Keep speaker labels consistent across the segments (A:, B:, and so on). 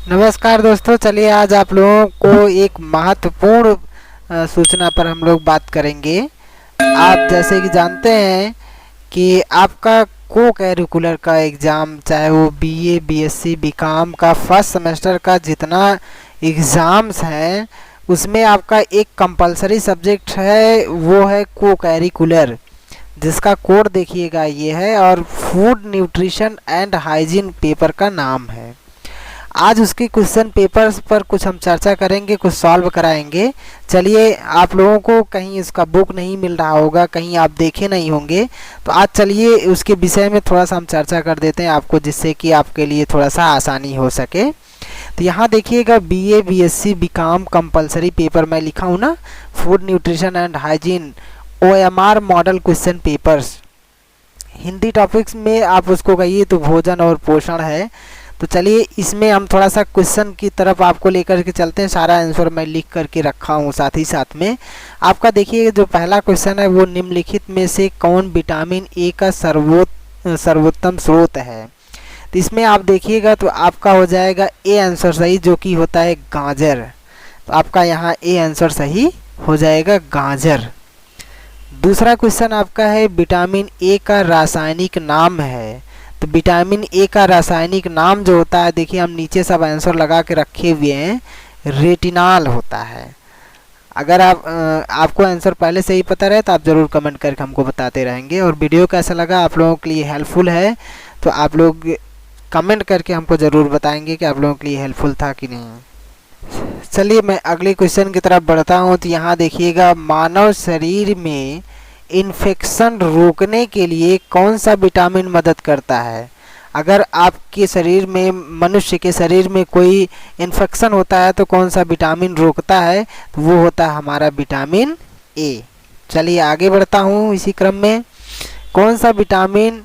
A: नमस्कार दोस्तों, चलिए आज आप लोगों को एक महत्वपूर्ण सूचना पर हम लोग बात करेंगे। आप जैसे कि जानते हैं कि आपका को करिकुलर का एग्ज़ाम, चाहे वो बीए, बीएससी, बीकॉम का फर्स्ट सेमेस्टर का जितना एग्ज़ाम्स हैं, उसमें आपका एक कंपलसरी सब्जेक्ट है, वो है को करिकुलर, जिसका कोड देखिएगा ये है और food nutrition and hygiene paper का नाम है। आज उसके क्वेश्चन पेपर्स पर कुछ हम चर्चा करेंगे, कुछ सॉल्व कराएंगे। चलिए, आप लोगों को कहीं इसका बुक नहीं मिल रहा होगा, कहीं आप देखे नहीं होंगे, तो आज चलिए उसके विषय में थोड़ा सा हम चर्चा कर देते हैं आपको, जिससे कि आपके लिए थोड़ा सा आसानी हो सके। तो यहाँ देखिएगा BA, BSc, BCom compulsory paper मैं लिखा हूँ ना, food nutrition and hygiene OMR model question papers. Hindi topics में आप उसको कहिए तो भोजन और पोषण है। तो चलिए इसमें हम थोड़ा सा क्वेश्चन की तरफ आपको लेकर के चलते हैं। सारा आंसर मैं लिख करके रखा हूँ साथ ही साथ में। आपका देखिए जो पहला क्वेश्चन है वो निम्नलिखित में से कौन विटामिन ए का सर्वोत्तम स्रोत है। तो इसमें आप देखिएगा तो आपका हो जाएगा ए आंसर सही, जो कि होता है गाजर। तो आपका यहाँ ए आंसर सही हो जाएगा गाजर। दूसरा क्वेश्चन आपका है विटामिन ए का रासायनिक नाम है। तो विटामिन ए का रासायनिक नाम जो होता है, देखिए हम नीचे सब आंसर लगा के रखे हुए हैं, रेटिनॉल होता है। अगर आपको आंसर पहले से ही पता रहे तो आप ज़रूर कमेंट करके हमको बताते रहेंगे। और वीडियो कैसा लगा, आप लोगों के लिए हेल्पफुल है तो आप लोग कमेंट करके हमको ज़रूर बताएंगे कि आप लोगों के लिए हेल्पफुल था कि नहीं। चलिए मैं अगले क्वेश्चन की तरफ बढ़ता हूँ। तो यहाँ देखिएगा मानव शरीर में इन्फेक्शन रोकने के लिए कौन सा विटामिन मदद करता है। अगर आपके शरीर में, मनुष्य के शरीर में कोई इन्फेक्शन होता है तो कौन सा विटामिन रोकता है, तो वो होता है हमारा विटामिन ए। चलिए आगे बढ़ता हूँ इसी क्रम में। कौन सा विटामिन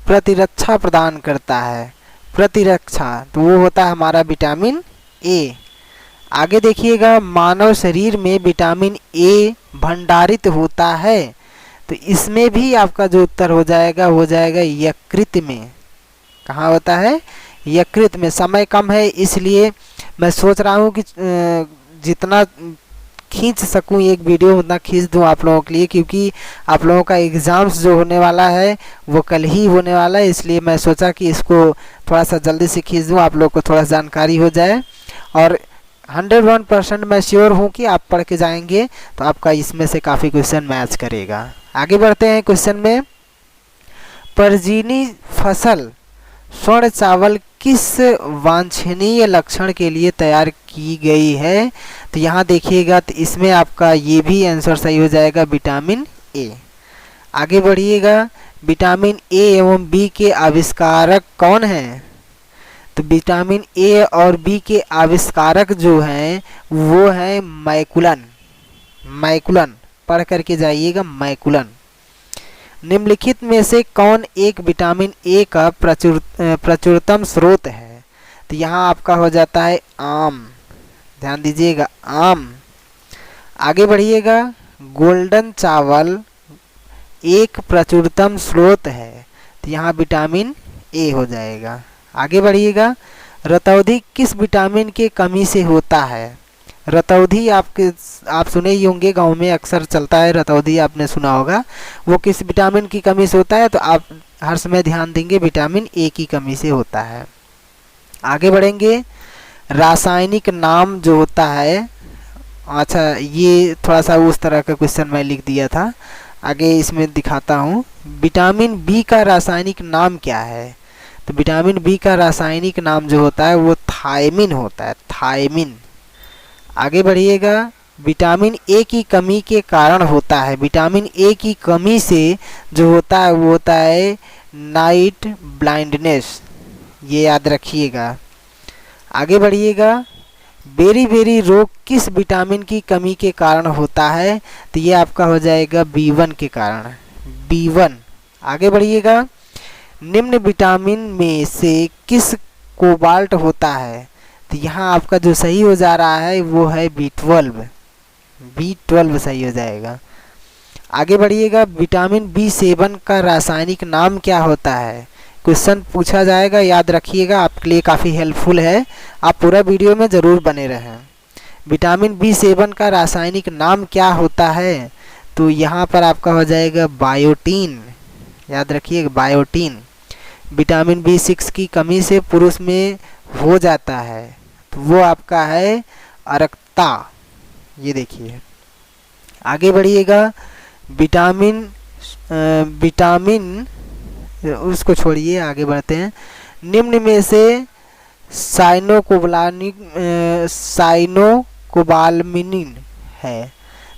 A: प्रतिरक्षा प्रदान करता है, प्रतिरक्षा, तो वो होता है हमारा विटामिन ए। आगे देखिएगा मानव शरीर में विटामिन ए भंडारित होता है। तो इसमें भी आपका जो उत्तर हो जाएगा वो जाएगा यकृत में। कहाँ होता है, यकृत में। समय कम है इसलिए मैं सोच रहा हूँ कि जितना खींच सकूँ एक वीडियो उतना खींच दूँ आप लोगों के लिए, क्योंकि आप लोगों का एग्ज़ाम्स जो होने वाला है वो कल ही होने वाला है। इसलिए मैं सोचा कि इसको थोड़ा सा जल्दी से खींच दूँ, आप लोग को थोड़ा सा जानकारी हो जाए। और 101% मैं श्योर हूँ कि आप पढ़ के जाएंगे तो आपका इसमें से काफ़ी क्वेश्चन मैच करेगा। आगे बढ़ते हैं क्वेश्चन में। परजीनी फसल स्वर्ण चावल किस वांछनीय लक्षण के लिए तैयार की गई है। तो यहाँ देखिएगा तो इसमें आपका ये भी आंसर सही हो जाएगा, विटामिन ए। आगे बढ़िएगा, विटामिन ए एवं बी के आविष्कारक कौन हैं। तो विटामिन ए और बी के आविष्कारक जो हैं वो हैं मैकुलन। मैकुलन पढ़ करके जाइएगा, मैकुलन। निम्नलिखित में से कौन एक विटामिन ए का प्रचुरतम स्रोत है। तो यहाँ आपका हो जाता है आम। ध्यान दीजिएगा, आम। आगे बढ़िएगा, गोल्डन चावल एक प्रचुरतम स्रोत है। तो यहाँ विटामिन ए हो जाएगा। आगे बढ़िएगा, रतौंधी किस विटामिन के कमी से होता है। रतौंधी आप सुने ही होंगे, गांव में अक्सर चलता है रतौंधी, आपने सुना होगा। वो किस विटामिन की कमी से होता है, तो आप हर समय ध्यान देंगे विटामिन ए की कमी से होता है। आगे बढ़ेंगे, रासायनिक नाम जो होता है, अच्छा ये थोड़ा सा उस तरह का क्वेश्चन मैं लिख दिया था, आगे इसमें दिखाता हूँ। विटामिन बी का रासायनिक नाम क्या है। तो विटामिन बी का रासायनिक नाम जो होता है वो थायमिन होता है, थायमिन। आगे बढ़िएगा, विटामिन ए की कमी के कारण होता है। विटामिन ए की कमी से जो होता है वो होता है नाइट ब्लाइंडनेस, ये याद रखिएगा। आगे बढ़िएगा, बेरी रोग किस विटामिन की कमी के कारण होता है। तो ये आपका हो जाएगा B1 के कारण, B1। आगे बढ़िएगा, निम्न विटामिन में से किस कोबाल्ट होता है। तो यहाँ आपका जो सही हो जा रहा है वो है B12, B12 सही हो जाएगा। आगे बढ़िएगा, विटामिन B7 का रासायनिक नाम क्या होता है। क्वेश्चन पूछा जाएगा, याद रखिएगा, आपके लिए काफ़ी हेल्पफुल है। आप पूरा वीडियो में ज़रूर बने रहें। विटामिन B7 का रासायनिक नाम क्या होता है? तो यहाँ पर आपका हो जाएगा बायोटीन, याद रखिएगा बायोटीन। विटामिन B6 की कमी से पुरुष में हो जाता है, तो वो आपका है अरक्ता। ये देखिए, आगे बढ़िएगा। विटामिन उसको छोड़िए, आगे बढ़ते हैं। निम्न में से साइनोकोबालमिन है,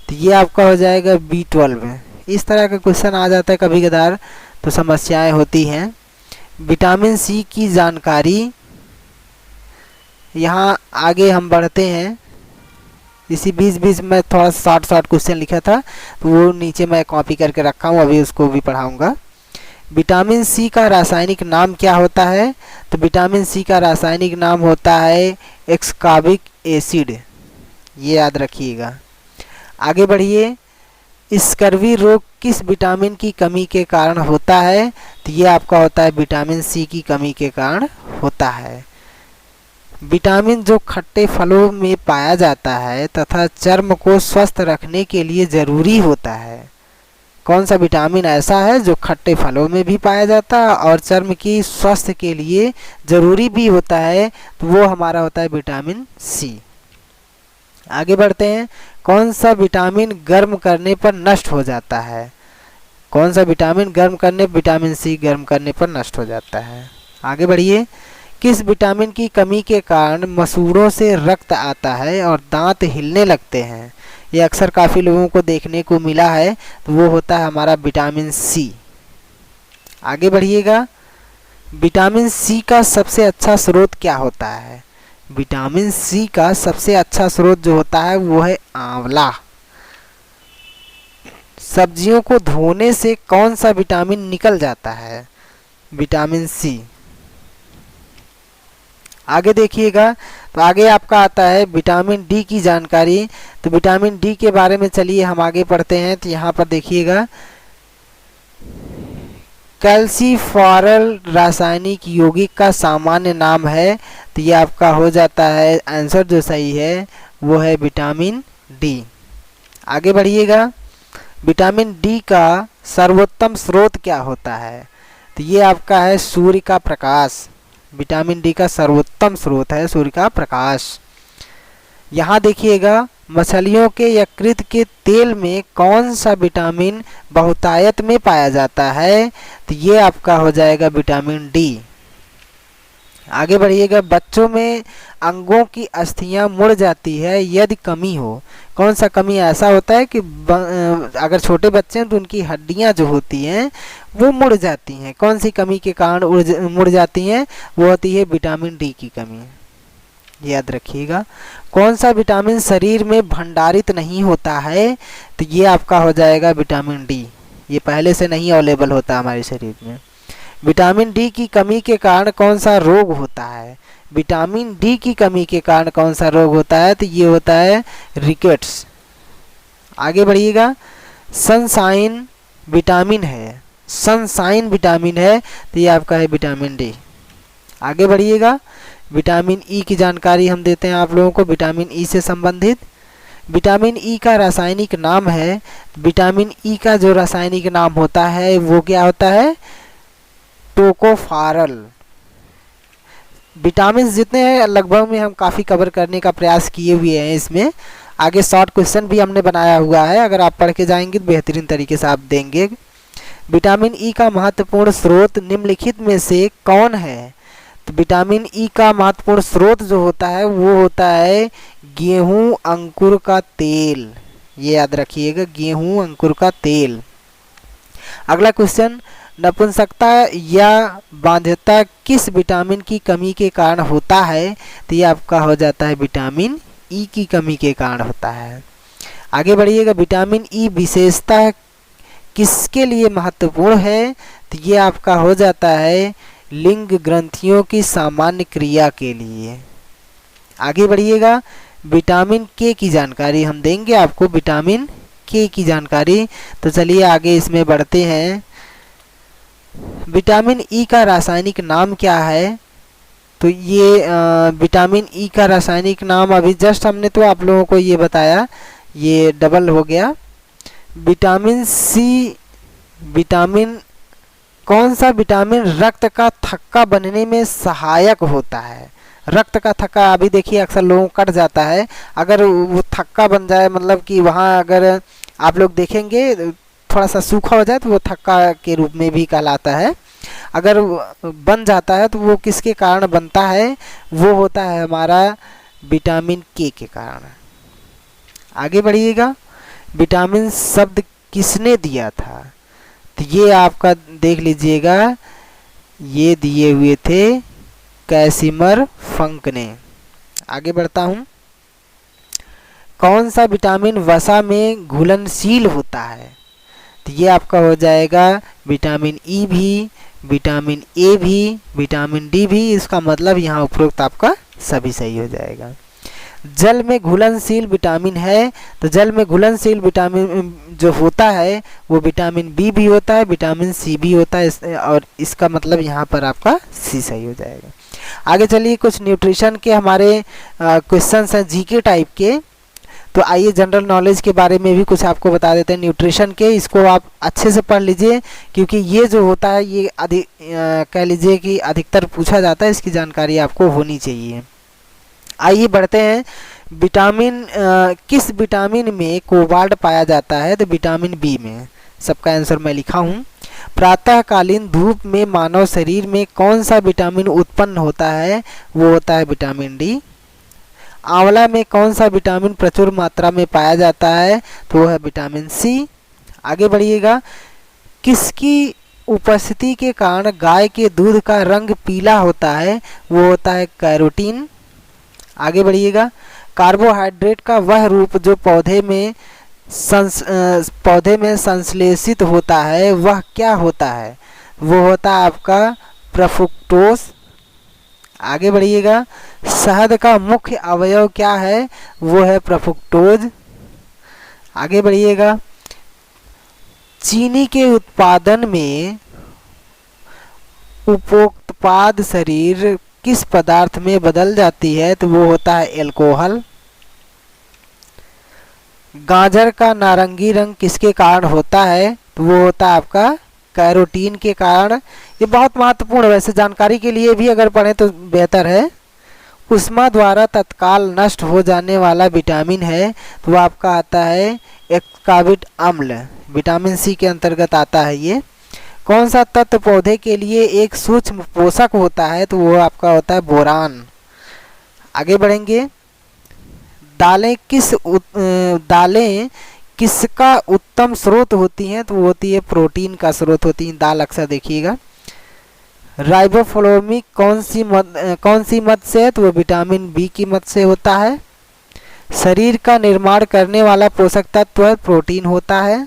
A: तो ये आपका हो जाएगा B12। इस तरह का क्वेश्चन आ जाता है कभी कदार, तो समस्याएं होती हैं। विटामिन C की जानकारी, यहाँ आगे हम बढ़ते हैं। इसी बीच में थोड़ा शॉर्ट क्वेश्चन लिखा था, तो वो नीचे मैं कॉपी करके रखा हूँ, अभी उसको भी पढ़ाऊँगा। विटामिन C का रासायनिक नाम क्या होता है? तो विटामिन C का रासायनिक नाम होता है एक्सकॉर्बिक एसिड, ये याद रखिएगा। आगे बढ़िए। स्कर्वी रोग किस विटामिन की कमी के कारण होता है? तो ये आपका होता है विटामिन C की कमी के कारण होता है। विटामिन जो खट्टे फलों में पाया जाता है तथा चर्म को स्वस्थ रखने के लिए ज़रूरी होता है, कौन सा विटामिन ऐसा है जो खट्टे फलों में भी पाया जाता है और चर्म की स्वास्थ्य के लिए ज़रूरी भी होता है? तो वो हमारा होता है विटामिन C। आगे बढ़ते हैं। कौन सा विटामिन गर्म करने पर नष्ट हो जाता है? कौन सा विटामिन विटामिन C गर्म करने पर नष्ट हो जाता है। आगे बढ़िए। किस विटामिन की कमी के कारण मसूड़ों से रक्त आता है और दांत हिलने लगते हैं? ये अक्सर काफ़ी लोगों को देखने को मिला है, तो वो होता है हमारा विटामिन C। आगे बढ़िएगा। विटामिन C का सबसे अच्छा स्रोत क्या होता है? विटामिन C का सबसे अच्छा स्रोत जो होता है वो है आंवला। सब्जियों को धोने से कौन सा विटामिन निकल जाता है? Vitamin C। आगे देखिएगा, तो आगे आपका आता है विटामिन D की जानकारी। तो विटामिन D के बारे में चलिए हम आगे पढ़ते हैं। तो यहाँ पर देखिएगा, कैल्सीफॉरल रासायनिक यौगिक का सामान्य नाम है। तो ये आपका हो जाता है, आंसर जो सही है वो है विटामिन D। आगे बढ़िएगा। विटामिन D का सर्वोत्तम स्रोत क्या होता है? तो ये आपका है सूर्य का प्रकाश। विटामिन D का सर्वोत्तम स्रोत है सूर्य का प्रकाश। यहाँ देखिएगा, मछलियों के यकृत के तेल में कौन सा विटामिन बहुतायत में पाया जाता है? तो ये आपका हो जाएगा विटामिन D। आगे बढ़िएगा। बच्चों में अंगों की अस्थियां मुड़ जाती है यदि कमी हो, कौन सा कमी ऐसा होता है कि अगर छोटे बच्चे हैं तो उनकी हड्डियां जो होती हैं वो मुड़ जाती हैं, कौन सी कमी के कारण मुड़ जाती हैं? वो होती है विटामिन D की कमी, याद रखिएगा। कौन सा विटामिन शरीर में भंडारित नहीं होता है? तो ये आपका हो जाएगा विटामिन D। ये पहले से नहीं अवेलेबल होता हमारे शरीर में। विटामिन D की कमी के कारण कौन सा रोग होता है? विटामिन D की कमी के कारण कौन सा रोग होता है? तो ये होता है रिकेट्स। आगे बढ़िएगा। सनसाइन विटामिन है, सनसाइन विटामिन है, तो ये आपका है विटामिन D। आगे बढ़िएगा। विटामिन E की जानकारी हम देते हैं आप लोगों को, विटामिन E से संबंधित। विटामिन E का रासायनिक नाम है, विटामिन E का जो रासायनिक नाम होता है वो क्या होता है? टोकोफारल। विटामिन जितने हैं लगभग में हम काफ़ी कवर करने का प्रयास किए हुए हैं इसमें। आगे शॉर्ट क्वेश्चन भी हमने बनाया हुआ है, अगर आप पढ़ के जाएंगे तो बेहतरीन तरीके से आप देंगे। विटामिन E का महत्वपूर्ण स्रोत निम्नलिखित में से कौन है? तो विटामिन E का महत्वपूर्ण स्रोत जो होता है वो होता है गेहूं अंकुर का तेल, ये याद रखिएगा, गेहूं अंकुर का तेल। अगला क्वेश्चन, नपुंसकता या बाध्यता किस विटामिन की कमी के कारण होता है? तो ये आपका हो जाता है विटामिन E की कमी के कारण होता है। आगे बढ़िएगा। विटामिन E विशेषता किसके लिए महत्वपूर्ण है? तो ये आपका हो जाता है लिंग ग्रंथियों की सामान्य क्रिया के लिए। आगे बढ़िएगा। विटामिन K की जानकारी हम देंगे आपको, विटामिन K की जानकारी। तो चलिए आगे इसमें बढ़ते हैं। विटामिन ई का रासायनिक नाम क्या है? तो ये विटामिन ई का रासायनिक नाम अभी जस्ट हमने तो आप लोगों को ये बताया, ये डबल हो गया। विटामिन सी, विटामिन कौन सा विटामिन रक्त का थक्का बनने में सहायक होता है? रक्त का थक्का अभी देखिए अक्सर लोगों को कट जाता है, अगर वो थक्का बन जाए, मतलब कि वहाँ अगर आप लोग देखेंगे थोड़ा सा सूखा हो जाए तो वो थक्का के रूप में भी कहलाता है। अगर बन जाता है तो वो किसके कारण बनता है? वो होता है हमारा विटामिन के कारण। आगे बढ़िएगा, विटामिन शब्द किसने दिया था? तो ये आपका देख लीजिएगा, ये दिए हुए थे कैसिमर फंक ने। आगे बढ़ता हूँ, कौन सा विटामिन वसा में घुलनशील होता है? तो ये आपका हो जाएगा विटामिन ई भी, विटामिन ए भी, विटामिन डी भी। इसका मतलब यहाँ उपरोक्त आपका सभी सही हो जाएगा। जल में घुलनशील विटामिन है, तो जल में घुलनशील विटामिन जो होता है वो विटामिन बी भी होता है, विटामिन सी भी होता है, और इसका मतलब यहाँ पर आपका सी सही हो जाएगा। आगे चलिए, कुछ न्यूट्रिशन के हमारे क्वेश्चंस हैं जीके टाइप के। तो आइए जनरल नॉलेज के बारे में भी कुछ आपको बता देते हैं न्यूट्रिशन के। इसको आप अच्छे से पढ़ लीजिए, क्योंकि ये जो होता है ये अधिक कह लीजिए कि अधिकतर पूछा जाता है, इसकी जानकारी आपको होनी चाहिए। आइए बढ़ते हैं, विटामिन किस विटामिन में कोबाल्ट पाया जाता है? तो विटामिन बी में। सबका आंसर मैं लिखा हूँ। प्रातःकालीन धूप में मानव शरीर में कौन सा विटामिन उत्पन्न होता है? वो होता है विटामिन डी। आंवला में कौन सा विटामिन प्रचुर मात्रा में पाया जाता है? तो वो है विटामिन सी। आगे बढ़िएगा, किसकी उपस्थिति के कारण गाय के दूध का रंग पीला होता है? वो होता है कैरोटीन। आगे बढ़िएगा, कार्बोहाइड्रेट का वह रूप जो पौधे में संश्लेषित होता है वह क्या होता है? वो होता है आपका प्रफ्रुक्टोस। आगे बढ़िएगा, शहद का मुख्य अवयव क्या है? वो है प्रफ्रुक्टोज। आगे बढ़िएगा, चीनी के उत्पादन में उपोत्पाद शरीर किस पदार्थ में बदल जाती है? तो वो होता है एल्कोहल। गाजर का नारंगी रंग किसके कारण होता है? तो वो होता है आपका कैरोटीन के कारण। ये बहुत महत्वपूर्ण है, वैसे जानकारी के लिए भी अगर पढ़ें तो बेहतर है। उष्मा द्वारा तत्काल नष्ट हो जाने वाला विटामिन है, तो वो आपका आता है एस्कॉर्बिक अम्ल, विटामिन सी के अंतर्गत आता है ये। कौन सा तत्व पौधे के लिए एक सूक्ष्म पोषक होता है? तो वो आपका होता है बोरान। आगे बढ़ेंगे, दालें किसका उत्तम स्रोत होती हैं? तो वो होती है प्रोटीन का स्रोत होती है दाल, अक्सर देखिएगा। राइबोफ्लाविन कौन सी मद से है? तो वो विटामिन बी की मद से होता है। शरीर का निर्माण करने वाला पोषक तत्व प्रोटीन होता है।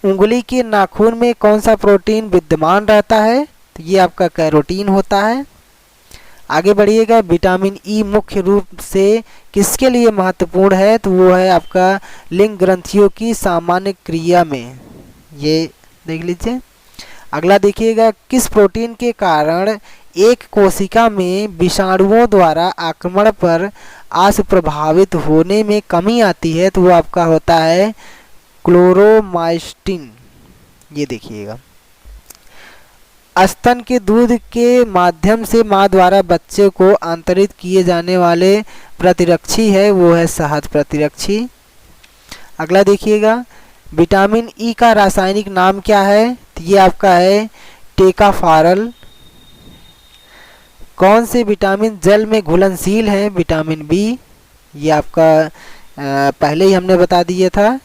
A: उंगली के नाखून में कौन सा प्रोटीन विद्यमान रहता है? तो ये आपका कैरोटीन होता है। आगे बढ़िएगा, विटामिन ई मुख्य रूप से किसके लिए महत्वपूर्ण है? तो वो है आपका लिंग ग्रंथियों की सामान्य क्रिया में, ये देख लीजिए। अगला देखिएगा, किस प्रोटीन के कारण एक कोशिका में विषाणुओं द्वारा आक्रमण पर आंश प्रभावित होने में कमी आती है? तो वो आपका होता है क्लोरोमास्टिन। ये देखिएगा, स्तन के दूध के माध्यम से माँ द्वारा बच्चे को आंतरित किए जाने वाले प्रतिरक्षी है, वो है शहद प्रतिरक्षी। अगला देखिएगा, विटामिन ई का रासायनिक नाम क्या है? तो ये आपका है टेकाफारल। कौन से विटामिन जल में घुलनशील है? Vitamin B. ये आपका पहले ही हमने बता दिया था।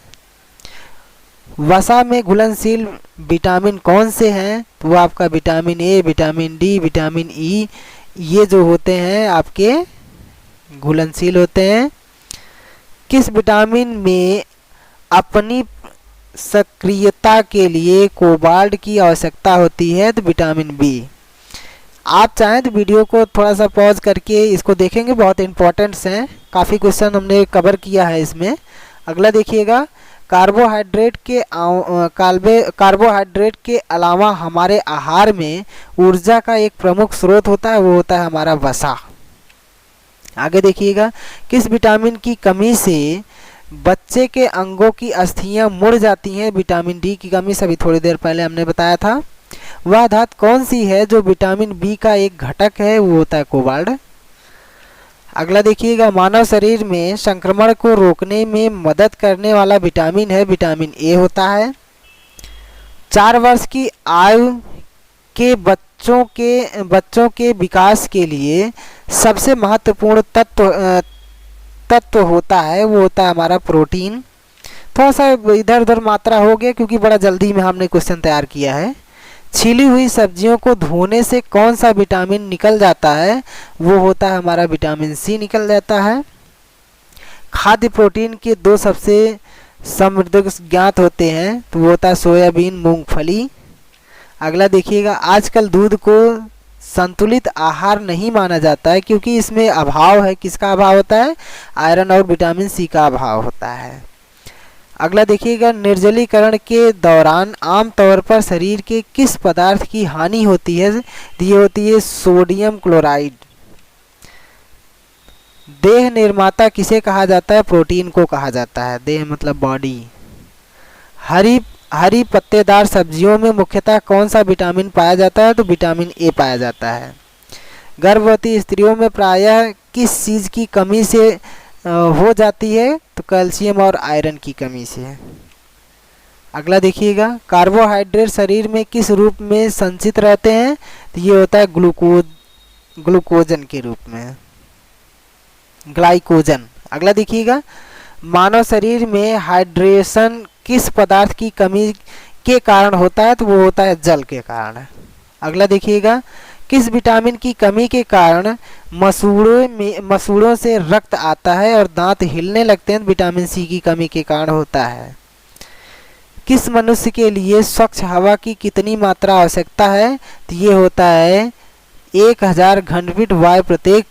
A: वसा में घुलनशील विटामिन कौन से हैं? तो वो आपका vitamin A, vitamin D, vitamin E, ये जो होते हैं आपके घुलनशील होते हैं। किस विटामिन में अपनी सक्रियता के लिए कोबाल्ट की आवश्यकता होती है? तो विटामिन बी। आप चाहें तो वीडियो को थोड़ा सा पॉज करके इसको देखेंगे, बहुत इंपॉर्टेंट्स हैं, काफ़ी क्वेश्चन हमने कवर किया है इसमें। अगला देखिएगा, कार्बोहाइड्रेट के अलावा हमारे आहार में ऊर्जा का एक प्रमुख स्रोत होता है, वो होता है हमारा वसा। आगे देखिएगा, किस विटामिन की कमी से बच्चे के अंगों की अस्थियां मुड़ जाती हैं? विटामिन डी की कमी से अभी थोड़ी देर पहले हमने बताया था। वह धातु कौन सी है जो विटामिन बी का एक घटक है? वो होता है कोबाल्ट। अगला देखिएगा, मानव शरीर में संक्रमण को रोकने में मदद करने वाला विटामिन है, विटामिन ए होता है। 4 वर्ष की आयु के बच्चों के विकास के लिए सबसे महत्वपूर्ण तत्व होता है, वो होता है हमारा प्रोटीन। थोड़ा सा इधर उधर मात्रा हो गया क्योंकि बड़ा जल्दी में हमने क्वेश्चन तैयार किया है। छीली हुई सब्जियों को धोने से कौन सा विटामिन निकल जाता है? वो होता है हमारा विटामिन सी निकल जाता है। खाद्य प्रोटीन के 2 सबसे समृद्ध ज्ञात होते हैं, तो वो होता है सोयाबीन, मूंगफली। अगला देखिएगा, आजकल दूध को संतुलित आहार नहीं माना जाता है क्योंकि इसमें अभाव है, किसका अभाव होता है? आयरन और विटामिन सी का अभाव होता है। अगला देखिएगा, निर्जलीकरण के दौरान आमतौर पर शरीर के किस पदार्थ की हानि होती है? ये होती है सोडियम क्लोराइड। देह निर्माता किसे कहा जाता है? प्रोटीन को कहा जाता है। देह मतलब बॉडी। हरी पत्तेदार सब्जियों में मुख्यतः कौन सा विटामिन पाया जाता है? तो विटामिन ए पाया जाता है। गर्भवती स्त्रियों में प्रायः किस चीज़ की कमी से हो जाती है? तो कैल्शियम और आयरन की कमी से। अगला देखिएगा, कार्बोहाइड्रेट शरीर में किस रूप में संचित रहते हैं? तो ये होता है ग्लूकोजन के रूप में, ग्लाइकोजन। अगला देखिएगा, मानव शरीर में हाइड्रेशन किस पदार्थ की कमी के कारण होता है? तो वो होता है जल के कारण। अगला देखिएगा, किस विटामिन की कमी के कारण मसूड़ों से रक्त आता है और दांत हिलने लगते हैं? विटामिन सी की कमी के कारण होता है। किस मनुष्य के लिए स्वच्छ हवा की कितनी मात्रा आवश्यकता है? तो ये होता है 1000 घनफीट वायु प्रत्येक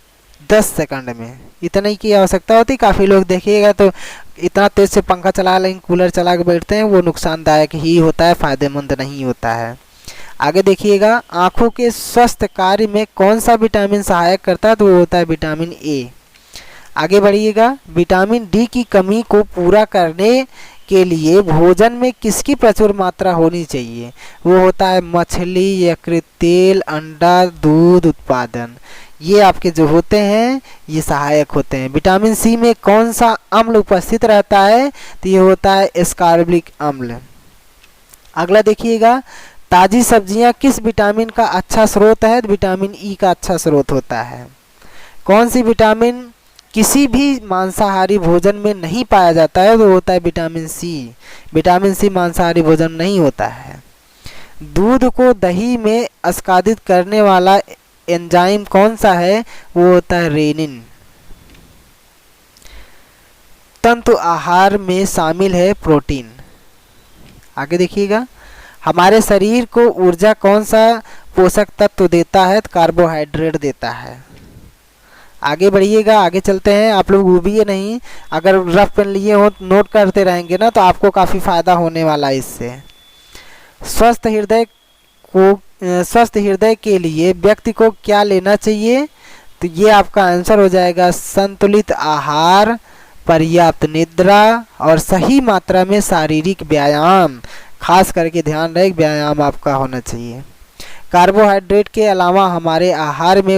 A: 10 सेकंड में। इतने की आवश्यकता होती है। काफ़ी लोग देखिएगा तो इतना तेज से पंखा चला लेकिन कूलर चला के बैठते हैं, वो नुकसानदायक ही होता है, फ़ायदेमंद नहीं होता है। आगे देखिएगा, आँखों के स्वस्थ कार्य में कौन सा विटामिन सहायक करता है? तो वो होता है विटामिन ए। आगे बढ़िएगा, विटामिन डी की कमी को पूरा करने के लिए भोजन में किसकी प्रचुर मात्रा होनी चाहिए? वो होता है मछली, यकृत तेल, अंडा, दूध उत्पादन। ये आपके जो होते हैं ये सहायक होते हैं। विटामिन सी में कौन सा अम्ल उपस्थित रहता है? तो ये होता है एस्कॉर्बिक अम्ल। अगला देखिएगा, ताज़ी सब्जियां किस विटामिन का अच्छा स्रोत है? विटामिन ई का अच्छा स्रोत होता है। कौन सी विटामिन किसी भी मांसाहारी भोजन में नहीं पाया जाता है? तो होता है विटामिन सी। विटामिन सी मांसाहारी भोजन नहीं होता है। दूध को दही में अस्कादित करने वाला एंजाइम कौन सा है? वो होता है रेनिन। तंतु आहार में शामिल है प्रोटीन। आगे देखिएगा, हमारे शरीर को ऊर्जा कौन सा पोषक तत्व देता है? तो कार्बोहाइड्रेट देता है। आगे बढ़िएगा, आगे चलते हैं। आप लोग ऊबिए नहीं, अगर रफ पेन लिए हो नोट करते रहेंगे ना तो आपको काफ़ी फ़ायदा होने वाला है इससे। स्वस्थ हृदय के लिए व्यक्ति को क्या लेना चाहिए? तो ये आपका आंसर हो जाएगा संतुलित आहार, पर्याप्त निद्रा और सही मात्रा में शारीरिक व्यायाम। खास करके ध्यान रहे व्यायाम आपका होना चाहिए। कार्बोहाइड्रेट के अलावा हमारे आहार में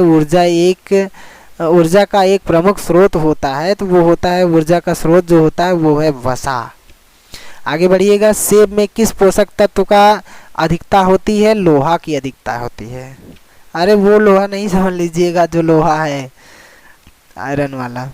A: ऊर्जा का एक प्रमुख स्रोत होता है, तो वो होता है ऊर्जा का स्रोत जो होता है वो है वसा। आगे बढ़िएगा, सेब में किस पोषक तत्व का अधिकता होती है? लोहा की अधिकता होती है। अरे वो लोहा नहीं समझ लीजिएगा जो लोहा है आयरन वाला।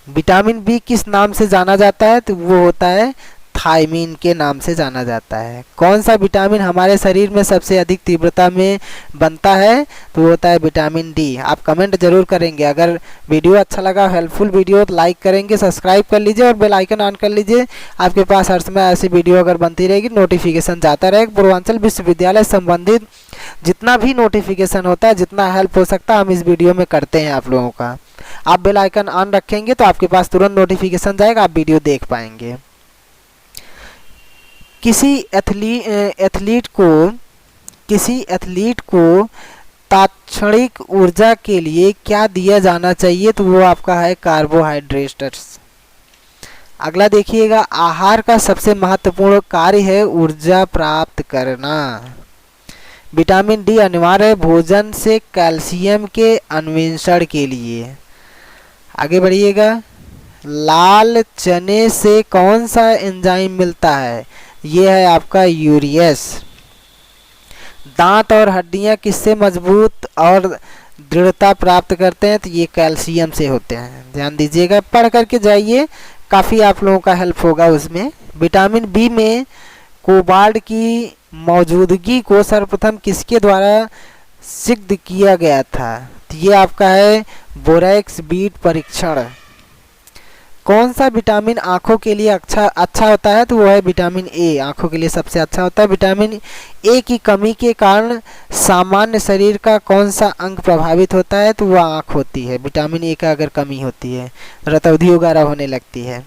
A: विटामिन बी किस नाम से जाना जाता है? तो वो होता है थायमीन के नाम से जाना जाता है। कौन सा विटामिन हमारे शरीर में सबसे अधिक तीव्रता में बनता है? तो वो होता है विटामिन डी। आप कमेंट जरूर करेंगे। अगर वीडियो अच्छा लगा, हेल्पफुल वीडियो, तो लाइक करेंगे, सब्सक्राइब कर लीजिए और बेल आइकन ऑन कर लीजिए। आपके पास हर समय ऐसी वीडियो अगर बनती रहेगी नोटिफिकेशन जाता रहेगा। पूर्वांचल विश्वविद्यालय संबंधित जितना भी नोटिफिकेशन होता है, जितना हेल्प हो सकता है हम इस वीडियो में करते हैं आप लोगों का। आप बेल आइकन ऑन रखेंगे तो आपके पास तुरंत नोटिफिकेशन जाएगा, आप वीडियो देख पाएंगे। किसी एथलीट को तात्क्षणिक ऊर्जा के लिए क्या दिया जाना चाहिए, तो वो आपका है कार्बोहाइड्रेट्स। अगला देखिएगा, आहार का सबसे महत्वपूर्ण कार्य है ऊर्जा प्राप्त करना। विटामिन डी अनिवार्य है भोजन से कैल्शियम के अन्वेषण के लिए। आगे बढ़िएगा, लाल चने से कौन सा एंजाइम मिलता है, ये है आपका यूरियस। दांत और हड्डियां किससे मजबूत और दृढ़ता प्राप्त करते हैं, तो ये कैल्शियम से होते हैं। ध्यान दीजिएगा, पढ़ करके जाइए, काफ़ी आप लोगों का हेल्प होगा उसमें। विटामिन बी में कोबाल्ट की मौजूदगी को सर्वप्रथम किसके द्वारा सिद्ध किया गया था, तो ये आपका है बोरेक्स बीट परीक्षण। कौन सा विटामिन आँखों के लिए अच्छा होता है, तो वो है विटामिन ए, आँखों के लिए सबसे अच्छा होता है। विटामिन ए की कमी के कारण सामान्य शरीर का कौन सा अंग प्रभावित होता है, तो वह आँख होती है। विटामिन ए का अगर कमी होती है रतौंधी वगैरह होने लगती है।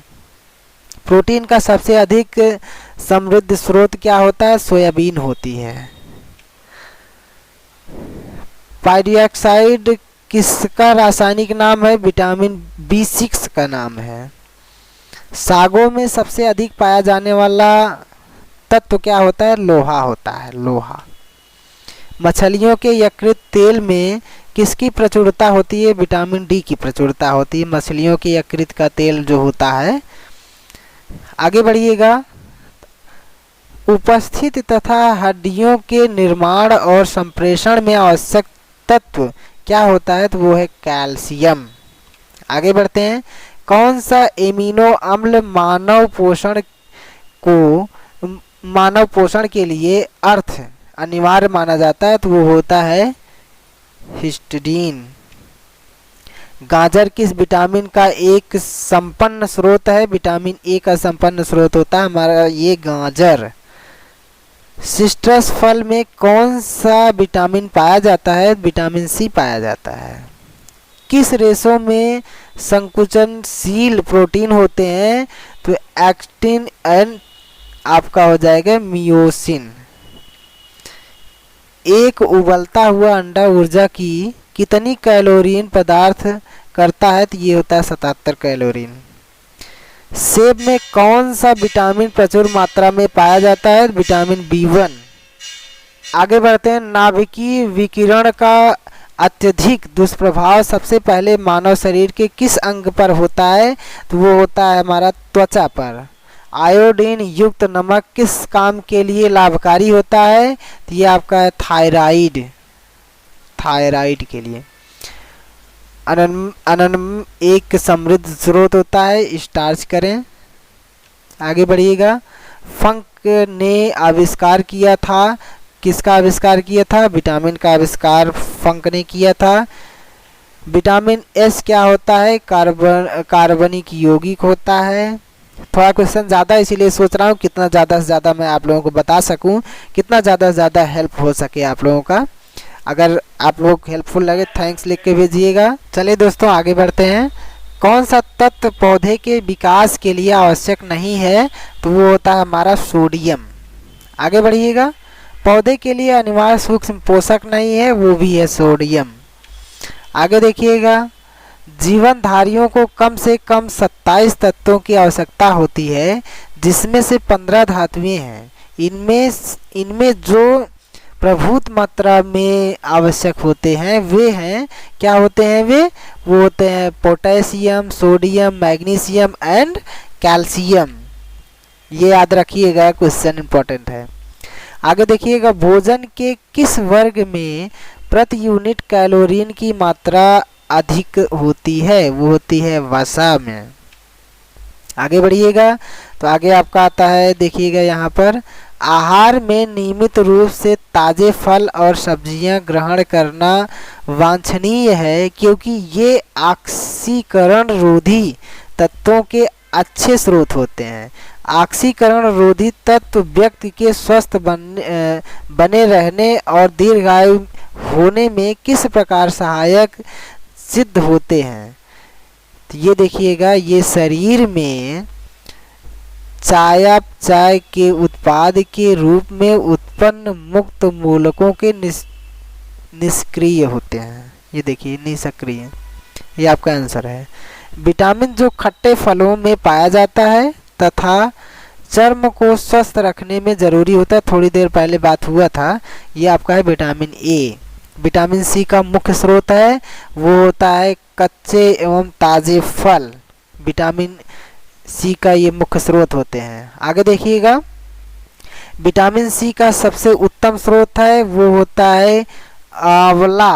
A: प्रोटीन का सबसे अधिक समृद्ध स्रोत क्या होता है, सोयाबीन होती है। पाइरिऑक्साइड किसका रासायनिक नाम है, विटामिन B6 का नाम है। सागों में सबसे अधिक पाया जाने वाला तत्व क्या होता है, लोहा होता है, लोहा। मछलियों के यकृत तेल में किसकी प्रचुरता होती है, विटामिन डी की प्रचुरता होती है मछलियों के यकृत का तेल जो होता है। आगे बढ़िएगा, उपस्थित तथा हड्डियों के निर्माण और संप्रेषण में आवश्यक तत्व क्या होता है, तो वो है कैल्शियम। आगे बढ़ते हैं, कौन सा एमिनो अम्ल मानव पोषण के लिए अर्थ अनिवार्य माना जाता है, तो वो होता है हिस्टीडीन। गाजर किस विटामिन का एक संपन्न स्रोत है, विटामिन ए का संपन्न स्रोत होता है हमारा ये गाजर। सिट्रस फल में कौन सा विटामिन पाया जाता है, विटामिन सी पाया जाता है। किस रेशों में संकुचनशील प्रोटीन होते हैं, तो एक्टिन एंड आपका हो जाएगा मियोसिन। एक उबलता हुआ अंडा ऊर्जा की कितनी कैलोरीन पदार्थ करता है, तो ये होता है 77 कैलोरीन। सेब में कौन सा विटामिन प्रचुर मात्रा में पाया जाता है, विटामिन B1। आगे बढ़ते हैं, नाभिकीय विकिरण का अत्यधिक दुष्प्रभाव सबसे पहले मानव शरीर के किस अंग पर होता है, तो वो होता है हमारा त्वचा पर। आयोडीन युक्त नमक किस काम के लिए लाभकारी होता है, तो ये आपका है थायराइड के लिए। अनन एक समृद्ध स्रोत होता है, स्टार्च करें। आगे बढ़िएगा, फंक ने आविष्कार किया था, किसका आविष्कार किया था, विटामिन का आविष्कार फंक ने किया था। विटामिन एस क्या होता है, कार्बनिक यौगिक होता है। थोड़ा क्वेश्चन ज़्यादा इसीलिए सोच रहा हूँ कितना ज़्यादा से ज़्यादा मैं आप लोगों को बता सकूँ, कितना ज़्यादा से ज़्यादा हेल्प हो सके आप लोगों का। अगर आप लोग हेल्पफुल लगे थैंक्स लिख के भेजिएगा। चलिए दोस्तों आगे बढ़ते हैं। कौन सा तत्व पौधे के विकास के लिए आवश्यक नहीं है, तो वो होता है हमारा सोडियम। आगे बढ़िएगा, पौधे के लिए अनिवार्य सूक्ष्म पोषक नहीं है, वो भी है सोडियम। आगे देखिएगा, जीवनधारियों को कम से कम 27 तत्वों की आवश्यकता होती है, जिसमें से 15 धातुएं हैं। इनमें जो प्रभुत मात्रा में आवश्यक होते हैं वे हैं, क्या होते हैं वो होते हैं potassium, sodium, magnesium and calcium. ये याद रखिएगा, क्वेश्चन इंपॉर्टेंट है। आगे देखिएगा, भोजन के किस वर्ग में प्रति यूनिट कैलोरीन की मात्रा अधिक होती है, वो होती है वसा में। आगे बढ़िएगा, तो आगे आपका आता है, देखिएगा यहाँ पर, आहार में नियमित रूप से ताज़े फल और सब्जियां ग्रहण करना वांछनीय है, क्योंकि ये ऑक्सीकरण रोधी तत्वों के अच्छे स्रोत होते हैं। ऑक्सीकरण रोधी तत्व व्यक्ति के स्वस्थ बने रहने और दीर्घायु होने में किस प्रकार सहायक सिद्ध होते हैं, तो ये देखिएगा, ये शरीर में चयापचय के उत्पाद के रूप में उत्पन्न मुक्त मूलकों के निष्क्रिय होते हैं। ये देखिए निष्क्रिय, ये आपका आंसर है। विटामिन जो खट्टे फलों में पाया जाता है तथा चर्म को स्वस्थ रखने में ज़रूरी होता है, थोड़ी देर पहले बात हुआ था, ये आपका है विटामिन ए। विटामिन सी का मुख्य स्रोत है वो होता है कच्चे एवं ताज़े फल। विटामिन सी का ये मुख्य स्रोत होते हैं। आगे देखिएगा, विटामिन सी का सबसे उत्तम स्रोत है वो होता है आंवला।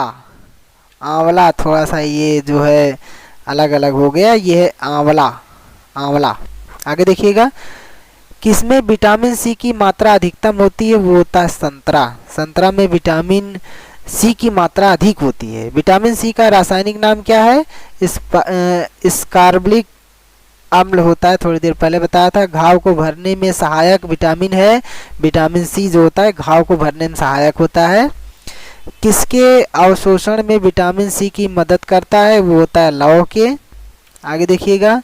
A: आंवला थोड़ा सा ये जो है अलग अलग हो गया, ये है आंवला। आंवला। आगे देखिएगा, किसमें विटामिन सी की मात्रा अधिकतम होती है वो होता है संतरा। संतरा में विटामिन सी की मात्रा अधिक होती है। विटामिन सी का रासायनिक नाम क्या है? स्कारबिक अम्ल होता है, थोड़ी देर पहले बताया था। घाव को भरने में सहायक विटामिन है विटामिन सी, जो होता है घाव को भरने में सहायक होता है। किसके अवशोषण में विटामिन सी की मदद करता है वो होता है लौह के। आगे देखिएगा,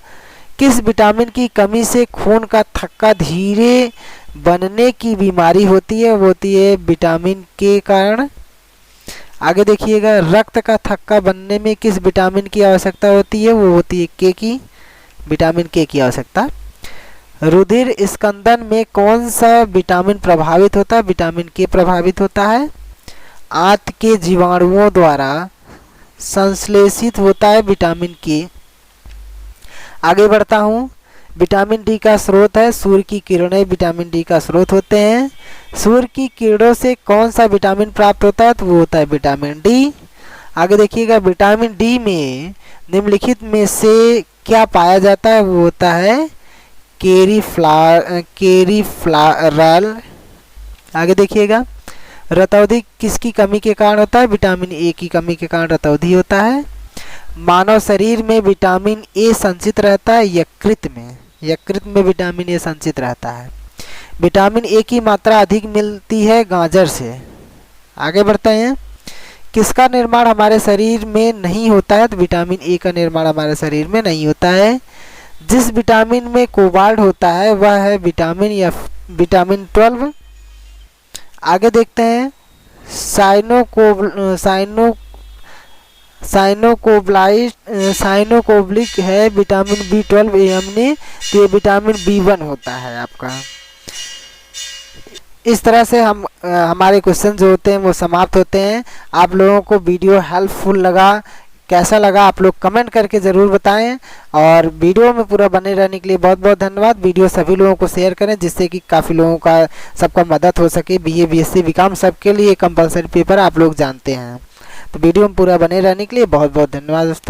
A: किस विटामिन की कमी से खून का थक्का धीरे बनने की बीमारी होती है वो होती है विटामिन के कारण। आगे देखिएगा, रक्त का थक्का बनने में किस विटामिन की आवश्यकता होती है वो होती है के की, विटामिन के की आवश्यकता। रुधिर स्कंदन में कौन सा विटामिन प्रभावित होता है? विटामिन के प्रभावित होता है। आंत के जीवाणुओं द्वारा संश्लेषित होता है विटामिन के। आगे बढ़ता हूँ, विटामिन डी का स्रोत है सूर्य की किरणें, विटामिन डी का स्रोत होते हैं। सूर्य की किरणों से कौन सा विटामिन प्राप्त होता है? तो वो होता है विटामिन डी। आगे देखिएगा, विटामिन डी में निम्नलिखित में से क्या पाया जाता है? वो होता है केरीफ्लारल। आगे देखिएगा, रतौंधी किसकी कमी के कारण होता है? विटामिन ए की कमी के कारण रतौंधी होता है। मानव शरीर में विटामिन ए संचित रहता है यकृत में। यकृत में विटामिन ए संचित रहता है। विटामिन ए की मात्रा अधिक मिलती है गाजर से। आगे बढ़ते हैं, किसका निर्माण हमारे शरीर में नहीं होता है? तो विटामिन ए का निर्माण हमारे शरीर में नहीं होता है। जिस विटामिन में कोबाल्ट होता है वह है विटामिन या विटामिन 12। आगे देखते हैं, साइनोकोब्लिक है विटामिन B12 ये हमने, तो ये विटामिन B1 होता है आपका। इस तरह से हम हमारे क्वेश्चन जो होते हैं वो समाप्त होते हैं। आप लोगों को वीडियो हेल्पफुल लगा, कैसा लगा आप लोग कमेंट करके ज़रूर बताएं, और वीडियो में पूरा बने रहने के लिए बहुत बहुत धन्यवाद। वीडियो सभी लोगों को शेयर करें जिससे कि काफ़ी लोगों का सबका मदद हो सके। BA BSc BCom सबके लिए कंपलसरी पेपर आप लोग जानते हैं। तो वीडियो में पूरा बने रहने के लिए बहुत बहुत धन्यवाद दोस्तों।